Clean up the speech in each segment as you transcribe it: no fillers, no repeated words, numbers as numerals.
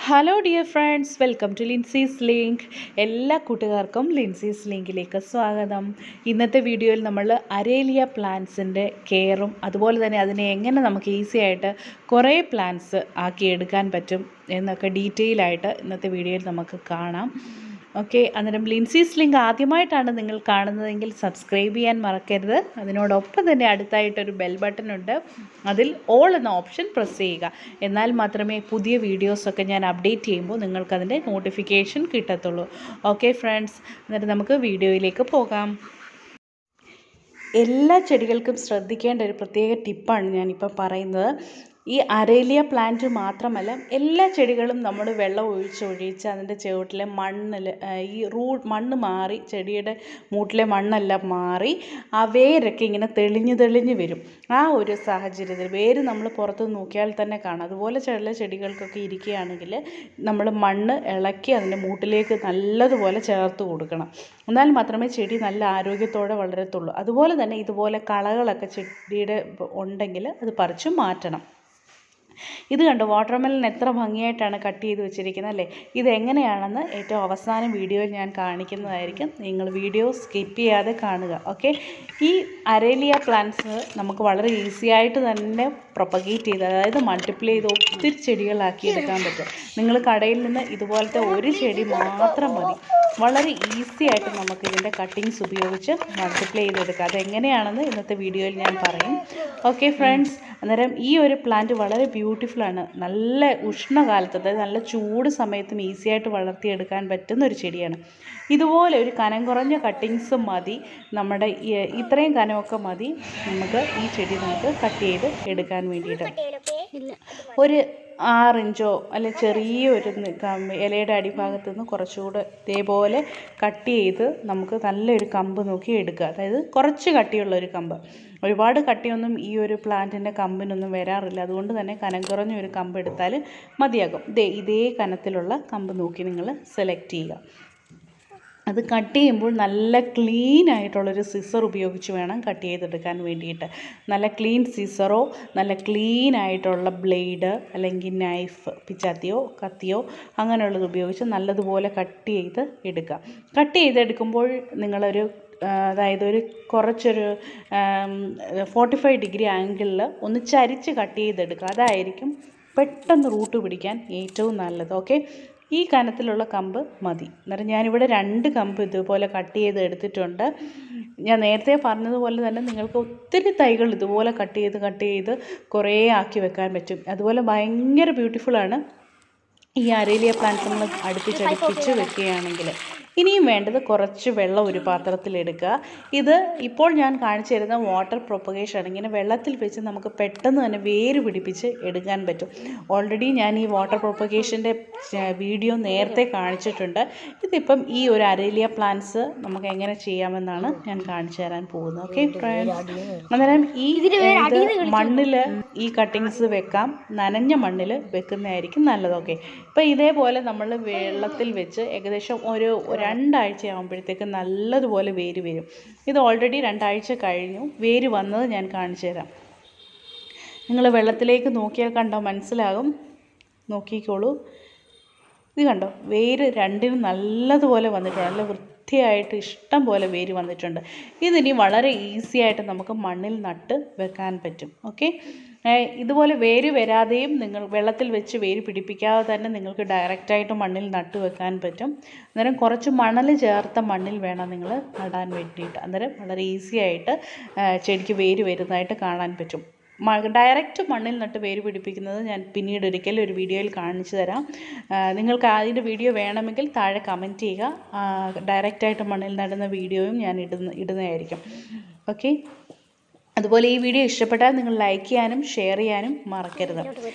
Hello dear friends, welcome to Lincy's link. എല്ലാ കൂട്ടുകാർക്കും ലിൻസീസ് ലിങ്കിലേക്ക് സ്വാഗതം. ഇന്നത്തെ വീഡിയോയിൽ നമ്മൾ അരേലിയ പ്ലാന്റ്സിൻ്റെ കെയറും അതുപോലെ തന്നെ അതിനെ എങ്ങനെ നമുക്ക് ഈസി ആയിട്ട് കുറേ പ്ലാന്റ്സ് ആക്കിയെടുക്കാൻ പറ്റും എന്നൊക്കെ ഡീറ്റെയിൽ ആയിട്ട് ഇന്നത്തെ വീഡിയോയിൽ നമുക്ക് കാണാം. ഓക്കെ, അന്നേരം ലിൻസീസ് ലിങ്ക് ആദ്യമായിട്ടാണ് നിങ്ങൾ കാണുന്നതെങ്കിൽ സബ്സ്ക്രൈബ് ചെയ്യാൻ മറക്കരുത്. അതിനോടൊപ്പം തന്നെ അടുത്തായിട്ടൊരു ബെൽ ബട്ടൺ ഉണ്ട്, അതിൽ ഓൾ എന്ന ഓപ്ഷൻ പ്രസ് ചെയ്യുക. എന്നാൽ മാത്രമേ പുതിയ വീഡിയോസൊക്കെ ഞാൻ അപ്ഡേറ്റ് ചെയ്യുമ്പോൾ നിങ്ങൾക്കതിൻ്റെ നോട്ടിഫിക്കേഷൻ കിട്ടത്തുള്ളൂ. ഓക്കെ ഫ്രണ്ട്സ്, എന്നിട്ട് നമുക്ക് വീഡിയോയിലേക്ക് പോകാം. എല്ലാ ചെടികൾക്കും ശ്രദ്ധിക്കേണ്ട ഒരു പ്രത്യേക ടിപ്പാണ് ഞാനിപ്പോൾ പറയുന്നത്. ഈ അരേലിയ പ്ലാന്റ് മാത്രമല്ല, എല്ലാ ചെടികളും നമ്മൾ വെള്ളം ഒഴിച്ച് അതിൻ്റെ ചുവട്ടിലെ മണ്ണിൽ ഈ മണ്ണ് മാറി, ചെടിയുടെ മൂട്ടിലെ മണ്ണെല്ലാം മാറി ആ വേരൊക്കെ ഇങ്ങനെ തെളിഞ്ഞ് വരും. ആ ഒരു സാഹചര്യത്തിൽ വേര് നമ്മൾ പുറത്ത് നോക്കിയാൽ തന്നെ കാണാം. അതുപോലെ ചില ചെടികൾക്കൊക്കെ ഇരിക്കുകയാണെങ്കിൽ നമ്മൾ മണ്ണ് ഇളക്കി അതിൻ്റെ മൂട്ടിലേക്ക് നല്ലതുപോലെ ചേർത്ത് കൊടുക്കണം. എന്നാൽ മാത്രമേ ചെടി നല്ല ആരോഗ്യത്തോടെ വളരത്തുള്ളൂ. അതുപോലെ തന്നെ ഇതുപോലെ കളകളൊക്കെ ചെടിയുടെ ഉണ്ടെങ്കിൽ അത് പറിച്ചു മാറ്റണം. ഇത് കണ്ടോ, വാട്ടർമെലൺ എത്ര ഭംഗിയായിട്ടാണ് കട്ട് ചെയ്ത് വെച്ചിരിക്കുന്നത് അല്ലേ? ഇതെങ്ങനെയാണെന്ന് ഏറ്റവും അവസാനം വീഡിയോയിൽ ഞാൻ കാണിക്കുന്നതായിരിക്കും. നിങ്ങൾ വീഡിയോ സ്കിപ്പ് ചെയ്യാതെ കാണുക. ഓക്കെ, ഈ അരേലിയ പ്ലാന്റ്സ് നമുക്ക് വളരെ ഈസി ആയിട്ട് തന്നെ പ്രൊപ്പഗേറ്റ് ചെയ്ത്, അതായത് മൾട്ടിപ്ലൈ ചെയ്ത് ഒത്തിരി ചെടികളാക്കി എടുക്കാൻ പറ്റും. നിങ്ങൾ കടയിൽ നിന്ന് ഇതുപോലത്തെ ഒരു ചെടി മാത്രം മതി. വളരെ ഈസി ആയിട്ട് നമുക്ക് ഇതിൻ്റെ കട്ടിങ്സ് ഉപയോഗിച്ച് മൾട്ടിപ്ലൈ ചെയ്തെടുക്കാം. അതെങ്ങനെയാണെന്ന് ഇന്നത്തെ വീഡിയോയിൽ ഞാൻ പറയും. ഓക്കെ ഫ്രണ്ട്സ്, അന്നേരം ഈ ഒരു പ്ലാന്റ് വളരെ ബ്യൂട്ടിഫുള്ളാണ്. നല്ല ഉഷ്ണകാലത്ത്, അതായത് നല്ല ചൂട് സമയത്തും ഈസി ആയിട്ട് വളർത്തിയെടുക്കാൻ പറ്റുന്ന ഒരു ചെടിയാണ്. ഇതുപോലെ ഒരു കനം കുറഞ്ഞ കട്ടിങ്സ് മതി, നമ്മുടെ ഇത്രയും കനമൊക്കെ മതി നമുക്ക് ഈ ചെടി നമുക്ക് കട്ട് ചെയ്ത് എടുക്കാൻ വേണ്ടിയിട്ട്. ഒരു 6 ഇഞ്ചോ അല്ലെ ചെറിയൊരു ഇലയുടെ അടിഭാഗത്ത് നിന്ന് കുറച്ചുകൂടെ ഇതേപോലെ കട്ട് ചെയ്ത് നമുക്ക് നല്ലൊരു കമ്പ് നോക്കി എടുക്കുക. അതായത് കുറച്ച് കട്ടിയുള്ളൊരു കമ്പ്. ഒരുപാട് കട്ടിയൊന്നും ഈ ഒരു പ്ലാന്റിൻ്റെ കമ്പിനൊന്നും വരാറില്ല. അതുകൊണ്ട് തന്നെ കനം കുറഞ്ഞൊരു കമ്പ് എടുത്താൽ മതിയാകും. ഇതേ കനത്തിലുള്ള കമ്പ് നോക്കി നിങ്ങൾ സെലക്ട് ചെയ്യുക. അത് കട്ട് ചെയ്യുമ്പോൾ നല്ല ക്ലീൻ ആയിട്ടുള്ളൊരു സിസർ ഉപയോഗിച്ച് വേണം കട്ട് ചെയ്തെടുക്കാൻ വേണ്ടിയിട്ട്. നല്ല ക്ലീൻ സിസറോ നല്ല ക്ലീൻ ആയിട്ടുള്ള ബ്ലേഡ് അല്ലെങ്കിൽ നൈഫ്, പിച്ചാത്തിയോ കത്തിയോ അങ്ങനെയുള്ളത് ഉപയോഗിച്ച് നല്ലതുപോലെ കട്ട് ചെയ്ത് എടുക്കുക. കട്ട് ചെയ്തെടുക്കുമ്പോൾ നിങ്ങളൊരു അതായത് കുറച്ചൊരു 45 ഡിഗ്രി ആംഗിളിൽ ഒന്ന് ചരിച്ച് കട്ട് ചെയ്തെടുക്കുക. അതായിരിക്കും പെട്ടെന്ന് റൂട്ട് പിടിക്കാൻ ഏറ്റവും നല്ലത്. ഓക്കെ, ഈ കനത്തിലുള്ള കമ്പ് മതി. അന്നേരം ഞാനിവിടെ 2 കമ്പ് ഇതുപോലെ കട്ട് ചെയ്ത് എടുത്തിട്ടുണ്ട്. ഞാൻ നേരത്തെ പറഞ്ഞതുപോലെ തന്നെ നിങ്ങൾക്ക് ഒത്തിരി തൈകൾ ഇതുപോലെ കട്ട് ചെയ്ത് കുറേ ആക്കി വെക്കാൻ പറ്റും. അതുപോലെ ഭയങ്കര ബ്യൂട്ടിഫുള്ളാണ് ഈ അരേലിയ പ്ലാന്റ്സ് നമ്മൾ അടുപ്പിച്ച് വെക്കുകയാണെങ്കിൽ. ഇനിയും വേണ്ടത് കുറച്ച് വെള്ളം ഒരു പാത്രത്തിലെടുക്കുക. ഇത് ഇപ്പോൾ ഞാൻ കാണിച്ചു തരുന്ന വാട്ടർ പ്രൊപ്പഗേഷൻ. ഇങ്ങനെ വെള്ളത്തിൽ വെച്ച് നമുക്ക് പെട്ടെന്ന് തന്നെ വേര് പിടിപ്പിച്ച് എടുക്കാൻ പറ്റും. ഓൾറെഡി ഞാൻ ഈ വാട്ടർ പ്രൊപ്പഗേഷൻ്റെ വീഡിയോ നേരത്തെ കാണിച്ചിട്ടുണ്ട്. ഇതിപ്പം ഈ ഒരു അരേലിയ പ്ലാന്റ്സ് നമുക്ക് എങ്ങനെ ചെയ്യാമെന്നാണ് ഞാൻ കാണിച്ചു തരാൻ പോകുന്നത്. ഓക്കെ ഫ്രണ്ട്സ്, അന്നേരം ഇത് മണ്ണിൽ ഈ കട്ടിങ്സ് വെക്കാം. നനഞ്ഞ മണ്ണിൽ വെക്കുന്നതായിരിക്കും നല്ലത്. ഓക്കെ, ഇപ്പം ഇതേപോലെ നമ്മൾ വെള്ളത്തിൽ വെച്ച് ഏകദേശം ഒരു 2 ആഴ്ച ആകുമ്പോഴത്തേക്ക് നല്ലതുപോലെ വേര് വരും. ഇത് ഓൾറെഡി 2 ആഴ്ച കഴിഞ്ഞു. വേര് വന്നത് ഞാൻ കാണിച്ചു തരാം. നിങ്ങൾ വെള്ളത്തിലേക്ക് നോക്കിയാൽ കണ്ടോ, മനസ്സിലാകും. നോക്കിക്കോളൂ, ഇത് കണ്ടോ, വേര് രണ്ടിനും നല്ലതുപോലെ വന്നിട്ടുണ്ട്. നല്ല വൃത്തിയായിട്ട് ഇഷ്ടം പോലെ വേര് വന്നിട്ടുണ്ട്. ഇതിനി വളരെ ഈസി ആയിട്ട് നമുക്ക് മണ്ണിൽ നട്ട് വെക്കാൻ പറ്റും. ഓക്കെ, ഇതുപോലെ വേര് വരാതെയും നിങ്ങൾ വെള്ളത്തിൽ വെച്ച് വേര് പിടിപ്പിക്കാതെ തന്നെ നിങ്ങൾക്ക് ഡയറക്റ്റായിട്ട് മണ്ണിൽ നട്ട് വെക്കാൻ പറ്റും. അന്നേരം കുറച്ച് മണൽ ചേർത്ത മണ്ണിൽ വേണം നിങ്ങൾ നടാൻ വേണ്ടിയിട്ട്. അന്നേരം വളരെ ഈസി ആയിട്ട് ചെടിക്ക് വേര് വരുന്നതായിട്ട് കാണാൻ പറ്റും. ഡയറക്റ്റ് മണ്ണിൽ നട്ട് വേര് പിടിപ്പിക്കുന്നത് ഞാൻ പിന്നീട് ഒരിക്കലും ഒരു വീഡിയോയിൽ കാണിച്ചു തരാം. നിങ്ങൾക്ക് അതിൻ്റെ വീഡിയോ വേണമെങ്കിൽ താഴെ കമൻറ്റ് ചെയ്യുക. ഡയറക്റ്റായിട്ട് മണ്ണിൽ നടുന്ന വീഡിയോയും ഞാൻ ഇടുന്നതായിരിക്കും. ഓക്കെ, അതുപോലെ ഈ വീഡിയോ ഇഷ്ടപ്പെട്ടാൽ നിങ്ങൾ ലൈക്ക് ചെയ്യാനും ഷെയർ ചെയ്യാനും മറക്കരുത്.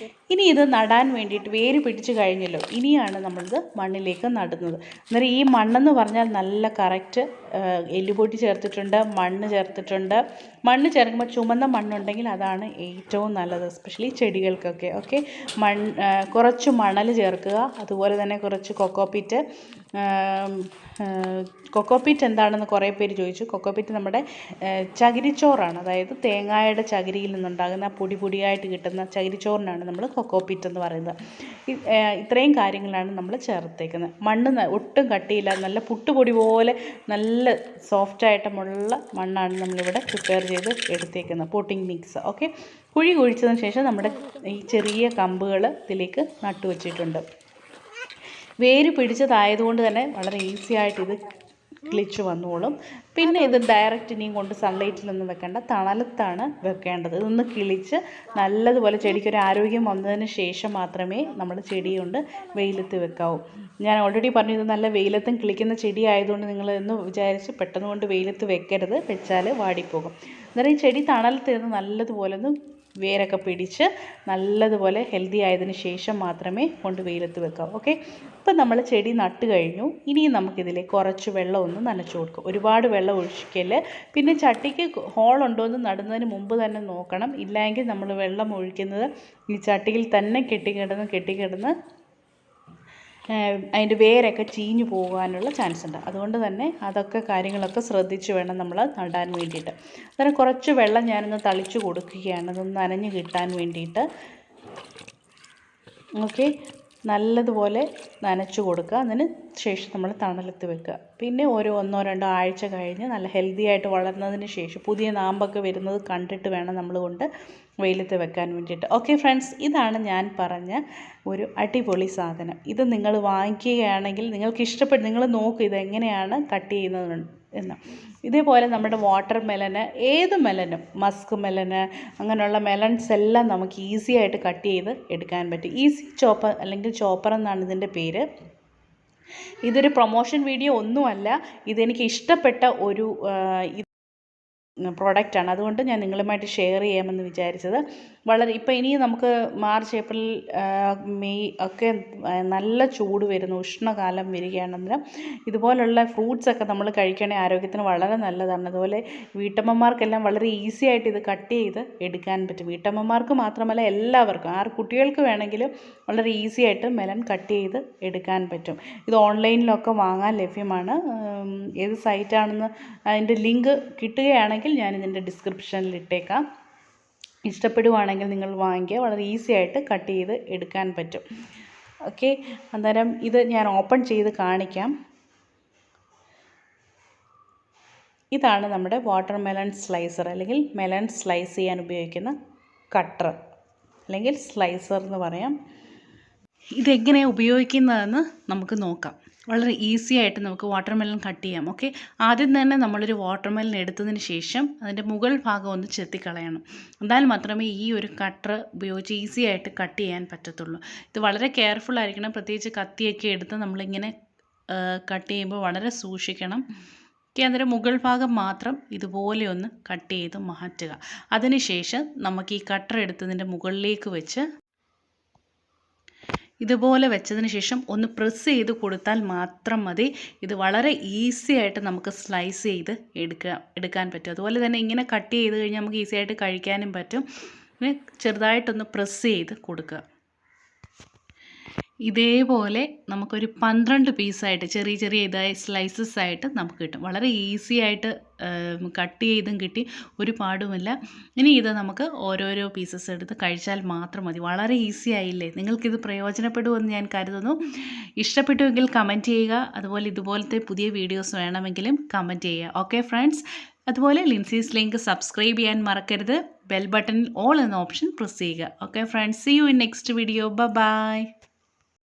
ഇനി ഇത് നടാൻ വേണ്ടിയിട്ട് വേര് പിടിച്ച് കഴിഞ്ഞല്ലോ, ഇനിയാണ് നമ്മളിത് മണ്ണിലേക്ക് നടുന്നത്. അന്നേരം ഈ മണ്ണെന്ന് പറഞ്ഞാൽ നല്ല കറക്റ്റ് എല്ലുപൊടി ചേർത്തിട്ടുണ്ട്, മണ്ണ് ചേർത്തിട്ടുണ്ട്. മണ്ണ് ചേർക്കുമ്പോൾ ചുമന്ന മണ്ണുണ്ടെങ്കിൽ അതാണ് ഏറ്റവും നല്ലത്, എസ്പെഷ്യലി ചെടികൾക്കൊക്കെ. ഓക്കെ, കുറച്ച് മണൽ ചേർക്കുക. അതുപോലെ തന്നെ കുറച്ച് കൊക്കോപ്പീറ്റ് എന്താണെന്ന് കുറേ പേര് ചോദിച്ചു. കൊക്കോപ്പീറ്റ് നമ്മുടെ ചകിരിച്ചോറാണ്. അതായത് തേങ്ങയുടെ ചകിരിയിൽ നിന്നുണ്ടാകുന്ന പൊടിയായിട്ട് കിട്ടുന്ന ചകിരിച്ചോറിനാണ് നമ്മൾ കൊക്കോപീറ്റ് എന്ന് പറയുന്നത്. ഇത്രയും കാര്യങ്ങളാണ് നമ്മൾ ചേർത്തേക്കുന്നത്. മണ്ണ് ഒട്ടും കട്ടിയില്ല, നല്ല പുട്ടുപൊടി പോലെ നല്ല സോഫ്റ്റായിട്ടുമുള്ള മണ്ണാണ് നമ്മളിവിടെ പ്രിപ്പയർ ചെയ്ത് എടുത്തേക്കുന്നത്, പോട്ടിംഗ് മിക്സ്. ഓക്കെ, കുഴി കുഴിച്ചതിന് ശേഷം നമ്മുടെ ഈ ചെറിയ കമ്പുകൾ ഇതിലേക്ക് നട്ടു വച്ചിട്ടുണ്ട്. വേര് പിടിച്ചതായതുകൊണ്ട് തന്നെ വളരെ ഈസി ആയിട്ട് ഇത് കിളിച്ച് വന്നോളും. പിന്നെ ഇത് ഡയറക്റ്റ് ഇനിയും കൊണ്ട് സൺലൈറ്റിലൊന്നും വെക്കേണ്ട, തണലത്താണ് വെക്കേണ്ടത്. ഇതൊന്ന് കിളിച്ച് നല്ലതുപോലെ ചെടിക്കൊരു ആരോഗ്യം വന്നതിന് ശേഷം മാത്രമേ നമ്മൾ ചെടി കൊണ്ട് വെയിലത്ത് വെക്കാവൂ. ഞാൻ ഓൾറെഡി പറഞ്ഞു, ഇത് നല്ല വെയിലത്തും കിളിക്കുന്ന ചെടി ആയതുകൊണ്ട് നിങ്ങൾ എന്ന് വിചാരിച്ച് പെട്ടെന്ന് കൊണ്ട് വെയിലത്ത് വെക്കരുത്, വെച്ചാൽ വാടിപ്പോകും. അന്നേരം ഈ ചെടി തണലത്തിരുന്ന് നല്ലതുപോലെ ഒന്ന് വേരൊക്കെ പിടിച്ച് നല്ലതുപോലെ ഹെൽത്തി ആയതിനു ശേഷം മാത്രമേ കൊണ്ട് വെയിലത്ത് വെക്കാവൂ. ഓക്കെ, ഇപ്പം നമ്മൾ ചെടി നട്ട് കഴിഞ്ഞു. ഇനിയും നമുക്കിതിലേക്ക് കുറച്ച് വെള്ളം ഒന്ന് നനച്ചു കൊടുക്കും. ഒരുപാട് വെള്ളം ഒഴിക്കല്. പിന്നെ ചട്ടിക്ക് ഹോളുണ്ടോ എന്ന് നടുന്നതിന് മുമ്പ് തന്നെ നോക്കണം. ഇല്ലെങ്കിൽ നമ്മൾ വെള്ളം ഒഴിക്കുന്നത് ഈ ചട്ടിയിൽ തന്നെ കെട്ടിക്കിടന്ന് അതിൻ്റെ വേരൊക്കെ ചീഞ്ഞു പോകാനുള്ള ചാൻസ് ഉണ്ട്. അതുകൊണ്ട് തന്നെ അതൊക്കെ കാര്യങ്ങളൊക്കെ ശ്രദ്ധിച്ച് വേണം നമ്മൾ നടാൻ വേണ്ടിയിട്ട്. അന്നേരം കുറച്ച് വെള്ളം ഞാനൊന്ന് തളിച്ച് കൊടുക്കുകയാണ്, അതൊന്ന് നനഞ്ഞ് കിട്ടാൻ വേണ്ടിയിട്ട്. ഓക്കെ, നല്ലതുപോലെ നനച്ച് കൊടുക്കുക. അതിന് ശേഷം നമ്മൾ തണലത്ത് വെക്കുക. പിന്നെ ഒരു 1-2 ആഴ്ച കഴിഞ്ഞ് നല്ല ഹെൽത്തി ആയിട്ട് വളർന്നതിന് ശേഷം പുതിയ നാമ്പൊക്കെ വരുന്നത് കണ്ടിട്ട് വേണം നമ്മൾ കൊണ്ട് വെയിലത്ത് വെക്കാൻ വേണ്ടിയിട്ട്. ഓക്കെ ഫ്രണ്ട്സ്, ഇതാണ് ഞാൻ പറഞ്ഞ ഒരു അടിപൊളി സാധനം. ഇത് നിങ്ങൾ വാങ്ങിക്കുകയാണെങ്കിൽ നിങ്ങൾക്ക് ഇഷ്ടപ്പെട്ട് നിങ്ങൾ നോക്കുക ഇതെങ്ങനെയാണ് കട്ട് ചെയ്യുന്നത് എന്ന്. ഇതേപോലെ നമ്മുടെ വാട്ടർ മെലന്, ഏത് മെലനും, മസ്ക് മെലന്, അങ്ങനെയുള്ള മെലൺസ് എല്ലാം നമുക്ക് ഈസി ആയിട്ട് കട്ട് ചെയ്ത് എടുക്കാൻ പറ്റും. ഈസി ചോപ്പർ അല്ലെങ്കിൽ ചോപ്പർ എന്നാണ് ഇതിൻ്റെ പേര്. ഇതൊരു പ്രൊമോഷൻ വീഡിയോ ഒന്നുമല്ല, ഇതെനിക്ക് ഇഷ്ടപ്പെട്ട ഒരു പ്രോഡക്റ്റാണ്. അതുകൊണ്ട് ഞാൻ നിങ്ങളുമായിട്ട് ഷെയർ ചെയ്യാമെന്ന് വിചാരിച്ചത്. വളരെ ഇപ്പോൾ ഇനി നമുക്ക് മാർച്ച്, ഏപ്രിൽ, മെയ് ഒക്കെ നല്ല ചൂട് വരുന്നു, ഉഷ്ണകാലം വരികയാണെന്ന് ഇതുപോലുള്ള ഫ്രൂട്ട്സൊക്കെ നമ്മൾ കഴിക്കുകയാണെങ്കിൽ ആരോഗ്യത്തിന് വളരെ നല്ലതാണ്. അതുപോലെ വീട്ടമ്മമാർക്കെല്ലാം വളരെ ഈസി ആയിട്ട് ഇത് കട്ട് ചെയ്ത് എടുക്കാൻ പറ്റും. വീട്ടമ്മമാർക്ക് മാത്രമല്ല എല്ലാവർക്കും, കുട്ടികൾക്ക് വേണമെങ്കിലും വളരെ ഈസി ആയിട്ട് മെലൺ കട്ട് ചെയ്ത് എടുക്കാൻ പറ്റും. ഇത് ഓൺലൈനിലൊക്കെ വാങ്ങാൻ ലഭ്യമാണ്. ഏത് സൈറ്റാണെന്ന് അതിൻ്റെ ലിങ്ക് കിട്ടുകയാണെങ്കിൽ ഞാനിതിൻ്റെ ഡിസ്ക്രിപ്ഷനിൽ ഇട്ടേക്കാം. ഇഷ്ടപ്പെടുവാണെങ്കിൽ നിങ്ങൾ വാങ്ങിക്കുക, വളരെ ഈസി ആയിട്ട് കട്ട് ചെയ്ത് എടുക്കാൻ പറ്റും. ഓക്കെ, അന്നേരം ഇത് ഞാൻ ഓപ്പൺ ചെയ്ത് കാണിക്കാം. ഇതാണ് നമ്മുടെ വാട്ടർ മെലൺ സ്ലൈസർ, അല്ലെങ്കിൽ മെലൺ സ്ലൈസ് ചെയ്യാൻ ഉപയോഗിക്കുന്ന കട്ടർ അല്ലെങ്കിൽ സ്ലൈസർ എന്ന് പറയാം. ഇതെങ്ങനെയാണ് ഉപയോഗിക്കുന്നതെന്ന് നമുക്ക് നോക്കാം. വളരെ ഈസി ആയിട്ട് നമുക്ക് വാട്ടർ മെലൺ കട്ട് ചെയ്യാം. ഓക്കെ, ആദ്യം തന്നെ നമ്മളൊരു വാട്ടർ മെലൺ എടുത്തതിന് ശേഷം അതിൻ്റെ മുകൾ ഭാഗം ഒന്ന് ചെത്തിക്കളയണം. എന്നാൽ മാത്രമേ ഈ ഒരു കട്ടർ ഉപയോഗിച്ച് ഈസി ആയിട്ട് കട്ട് ചെയ്യാൻ പറ്റത്തുള്ളൂ. ഇത് വളരെ കെയർഫുൾ ആയിരിക്കണം. പ്രത്യേകിച്ച് കത്തിയൊക്കെ എടുത്ത് നമ്മളിങ്ങനെ കട്ട് ചെയ്യുമ്പോൾ വളരെ സൂക്ഷിക്കണം. അതിൻ്റെ മുകൾ ഭാഗം മാത്രം ഇതുപോലെ ഒന്ന് കട്ട് ചെയ്ത് മാറ്റുക. അതിനുശേഷം നമുക്ക് ഈ കട്ടർ എടുത്തതിൻ്റെ മുകളിലേക്ക് വെച്ച് ഇതുപോലെ വെച്ചതിന് ശേഷം ഒന്ന് പ്രസ് ചെയ്ത് കൊടുത്താൽ മാത്രം മതി. ഇത് വളരെ ഈസി ആയിട്ട് നമുക്ക് സ്ലൈസ് ചെയ്ത് എടുക്കാൻ പറ്റും. അതുപോലെ തന്നെ ഇങ്ങനെ കട്ട് ചെയ്ത് കഴിഞ്ഞാൽ നമുക്ക് ഈസി ആയിട്ട് കഴിക്കാനും പറ്റും. ചെറുതായിട്ടൊന്ന് പ്രസ് ചെയ്ത് കൊടുക്കുക. ഇതേപോലെ നമുക്കൊരു 12 പീസായിട്ട് ചെറിയ ചെറിയ ഇതായ സ്ലൈസസ് ആയിട്ട് നമുക്ക് കിട്ടും. വളരെ ഈസി ആയിട്ട് കട്ട് ചെയ്തും കിട്ടി, ഒരു പാടുമില്ല. ഇനി ഇത് നമുക്ക് ഓരോരോ പീസസ് എടുത്ത് കഴിച്ചാൽ മാത്രം മതി. വളരെ ഈസി ആയില്ലേ? നിങ്ങൾക്കിത് പ്രയോജനപ്പെടുമെന്ന് ഞാൻ കരുതുന്നു. ഇഷ്ടപ്പെട്ടുവെങ്കിൽ കമൻറ്റ് ചെയ്യുക. അതുപോലെ ഇതുപോലത്തെ പുതിയ വീഡിയോസ് വേണമെങ്കിലും കമൻറ്റ് ചെയ്യുക. ഓക്കെ ഫ്രണ്ട്സ്, അതുപോലെ ലിൻസീസ് ലിങ്ക് സബ്സ്ക്രൈബ് ചെയ്യാൻ മറക്കരുത്. ബെൽ ബട്ടണിൽ ഓൾ എന്ന ഓപ്ഷൻ പ്രസ് ചെയ്യുക. Okay friends, see you in next video. By.